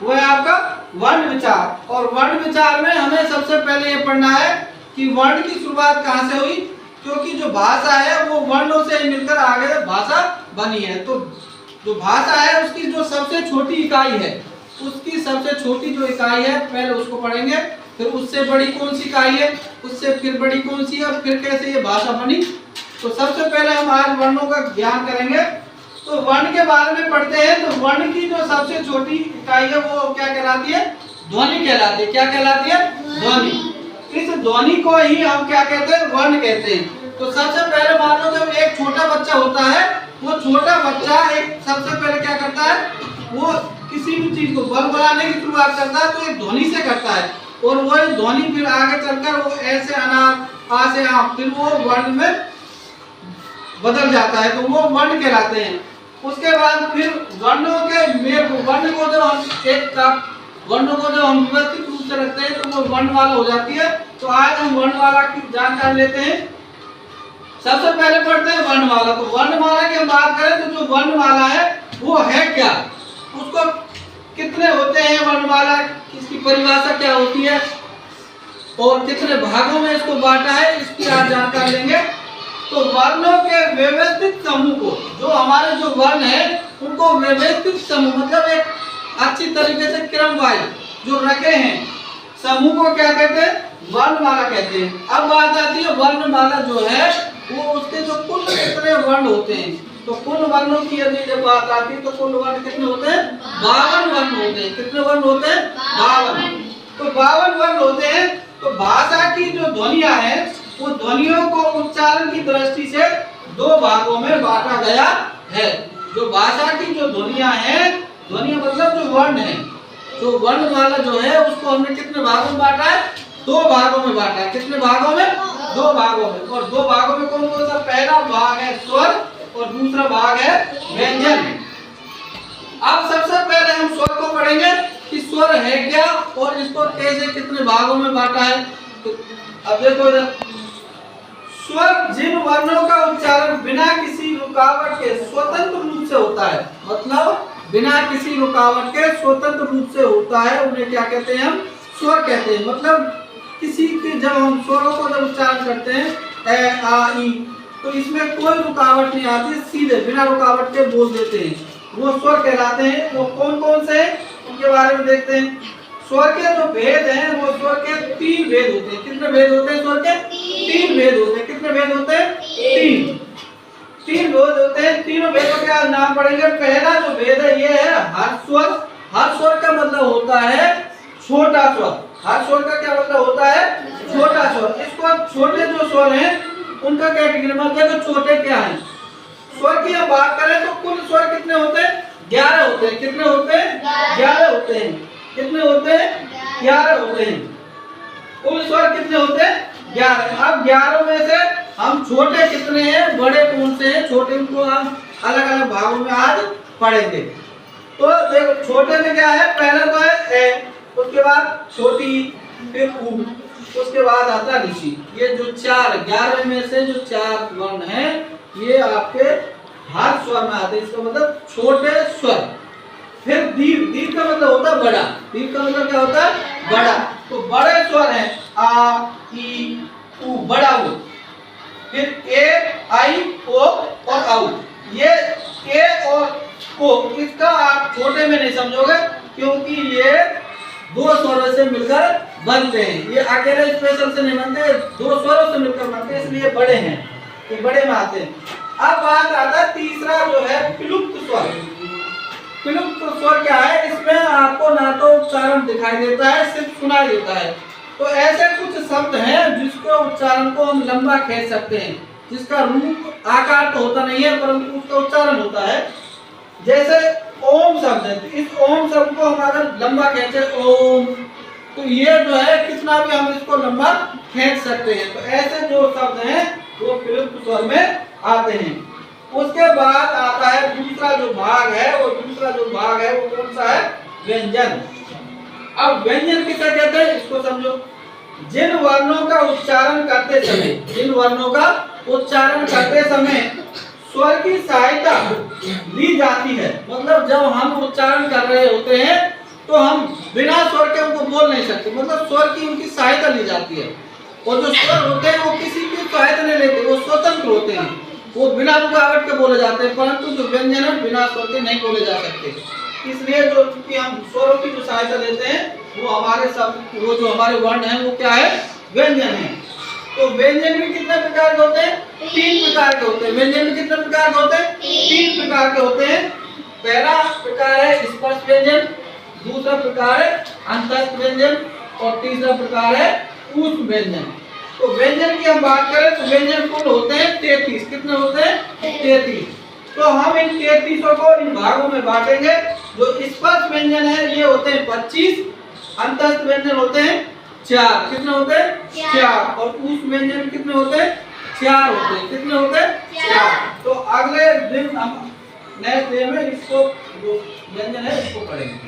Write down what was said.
वो है आपका वर्ण विचार। और वर्ण विचार में हमें सबसे पहले ये पढ़ना है कि वर्ण की शुरुआत कहाँ से हुई, क्योंकि जो भाषा है वो वर्णों से मिलकर आगे भाषा बनी है। तो जो भाषा है उसकी जो सबसे छोटी इकाई है, उसकी सबसे छोटी जो इकाई है पहले उसको पढ़ेंगे, फिर उससे बड़ी कौन सी इकाई है, उससे फिर बड़ी कौन सी है, और फिर कैसे ये भाषा बनी। तो सबसे पहले हम आज वर्णों का ज्ञान करेंगे। तो वर्ण के बारे में पढ़ते हैं। तो वर्ण की जो सबसे छोटी इकाई है वो क्या कहलाती है, ध्वनि कहलाती है। क्या कहलाती है, ध्वनि। इस ध्वनि को ही हम क्या कहते हैं, वर्ण कहते हैं। तो सबसे पहले मान लो जब एक छोटा बच्चा होता है, वो छोटा बच्चा एक सबसे पहले क्या करता है, वो किसी भी चीज को बल बनाने की शुरुआत करता है तो एक ध्वनि से करता है, और वो ध्वनि फिर आगे चलकर वो ऐसे अनार, आ से आ, फिर वो वर्ण में बदल जाता है, तो वो वर्ण कहलाते हैं। उसके बाद फिर वर्णों के मेल को, वर्ण को जब हम एक का वर्णों को जब हम व्यवस्थित रूप से रखते हैं तो वो वर्णमाला हो जाती है। तो आज हम वर्णमाला की जानकारी लेते हैं। सबसे पहले पढ़ते हैं वर्णमाला। तो वर्णमाला की हम बात करें तो जो वर्णमाला है वो है क्या, उसको कितने होते हैं वर्णमाला, इसकी परिभाषा क्या होती है और कितने भागों में इसको बांटा है, इसकी आज जानकारी लेंगे। तो वर्णों के व्यवस्थित समूह को, जो हमारे जो वर्ण है उनको व्यवस्थित समूह मतलब एक अच्छी तरीके से क्रम वाइज जो रखे हैं समूह को क्या कहते हैं, वर्णमाला कहते हैं। अब बात आती है वर्णमाला जो है वो उसके जो कुल कितने वर्ण होते हैं। तो कुल वर्णों की यदि जब बात आती है तो कुल वर्ण कितने होते हैं, 52 वर्ण होते हैं। कितने वर्ण होते हैं, 52। तो 52 वर्ण होते हैं। तो भाषा की जो ध्वनियां हैं वो ध्वनियों को उच्चारण की दृष्टि से दो भागों में बांटा गया है। जो भाषा की जो ध्वनियां हैं, ध्वनियां मतलब जो वर्ण है, जो वर्णमाला जो है उसको हमने कितने भागों में बांटा है, 2 भागों में बांटा है। कितने भागों में, 2 भागों में। और 2 भागों में कौन कौन सा, पहला भाग है स्वर और दूसरा भाग है व्यंजन। अब सबसे पहले हम स्वर को पढ़ेंगे कि स्वर है क्या और इसको कैसे कितने भागों में बांटा है। तो अब देखो इधर, स्वर जिन वर्णों का उच्चारण बिना किसी रुकावट के स्वतंत्र रूप से होता है, मतलब बिना किसी रुकावट के स्वतंत्र रूप से होता है, उन्हें क्या कहते हैं, हम स्वर कहते हैं। मतलब किसी के जब हम स्वरों को जब उच्चारण करते हैं ए आ ई, तो इसमें कोई रुकावट नहीं आती, सीधे बिना रुकावट के बोल देते हैं, वो स्वर कहलाते हैं। वो कौन कौन से हैं उनके बारे में देखते हैं। स्वर के जो भेद हैं वो स्वर के 3 भेद होते हैं। कितने भेद होते हैं, स्वर के 3 भेद होते हैं। कितने भेद होते हैं, 3 भेद होते हैं। तीनों भेदों के नाम पढ़ेंगे। पहला जो भेद है ये है हर्ष स्वर। हर्ष स्वर का मतलब होता है छोटा स्वर। हर्ष स्वर का क्या मतलब होता है, छोटा स्वर। इसको छोटे जो स्वर हैं उनका कैटेगरी मतलब छोटे क्या है। स्वर की हम बात करें तो कुल स्वर कितने होते हैं, 11 होते हैं। कितने होते हैं, 11 होते हैं। कितने होते हैं, 11 होते हैं। कुल स्वर कितने होते हैं, 11। अब 11 में से हम छोटे कितने हैं, बड़े कौन से हैं, छोटे उनको हम अलग अलग भागों में आज पढ़ेंगे। तो देखो छोटे में क्या है, पहले तो है ए, उसके बाद छोटी, फिर ऊ, उसके बाद आता है ऋषि। ये जो 11 में से जो 4 वर्ण हैं ये आपके हर स्वर में आते हैं। इसका मतलब छोटे स्वर। फिर दीर्घ, दीर्घ का मतलब होता है बड़ा। दीर्घ का मतलब क्या होता है, बड़ा। तो बड़े स्वर हैं आ ई उ, बड़ा उ। फिर ए आई ओ और औ। ये ए और ओ, इसका आप छोटे में नहीं समझोगे क्योंकि ये 2 स्वरों से मिलकर बनते हैं। ये अकेले स्पेशल से नहीं बनते, 2 स्वरों से मिलकर बनते हैं, इसलिए बड़े हैं, ये बड़े में आते हैं। अब बात आता है तीसरा जो है विलुप्त स्वर। विलुप्त स्वर क्या है, इसमें आपको ना तो उच्चारण दिखाई देता है, सिर्फ सुनाई देता है। तो ऐसे कुछ शब्द हैं जिसको उच्चारण को हम लंबा खींच सकते हैं, जिसका रूप आकार तो होता नहीं है परंतु उसका उच्चारण होता है। जैसे ओम शब्द है, तो इस ओम शब्द को हम अगर लंबा खींचे ओम, तो ये जो है कितना भी हम इसको लंबा खींच सकते हैं। तो ऐसे जो शब्द हैं वो विलुप्त स्वर में आते हैं। उसके बाद आता है दूसरा जो भाग है, वो दूसरा जो भाग है वो कौन सा है, व्यंजन। अब व्यंजन किसे कहते हैं इसको समझो। जिन वर्णों का उच्चारण करते समय, जिन वर्णों का उच्चारण करते समय स्वर की सहायता ली जाती है, मतलब जब हम उच्चारण कर रहे होते हैं तो हम बिना स्वर के उनको बोल नहीं सकते, मतलब स्वर की उनकी सहायता ली जाती है। और जो स्वर होते हैं वो किसी की सहायता नहीं लेते, वो स्वतंत्र होते हैं, वो बिना रुकावट के बोले जाते हैं। परंतु जो व्यंजन है बिना स्वर के नहीं बोले जा सकते, इसलिए जो हम स्वरों की जो सहायता लेते हैं वो हमारे शब्द, वो जो हमारे वर्ण हैं वो क्या है, व्यंजन है। तो व्यंजन भी कितने प्रकार के होते हैं, 3 प्रकार के होते हैं। व्यंजन भी कितने प्रकार के होते हैं, 3 प्रकार के होते हैं। पहला प्रकार है स्पर्श व्यंजन, दूसरा प्रकार है अंतस्थ व्यंजन और तीसरा प्रकार है ऊष्म व्यंजन। तो व्यंजन की हम बात करें तो व्यंजन कुल होते हैं 33। कितने होते हैं, 33। तो हम इन 33 को इन भागों में बांटेंगे। जो स्पर्श व्यंजन है ये होते हैं 25, अंतस्थ व्यंजन होते हैं 4। कितने होते हैं, 4। और ऊष्म व्यंजन कितने होते हैं, 4 होते हैं। कितने होते हैं, 4। तो अगले दिन हम नेक्स्ट डे में इसको जो व्यंजन है इसको पढ़ेंगे।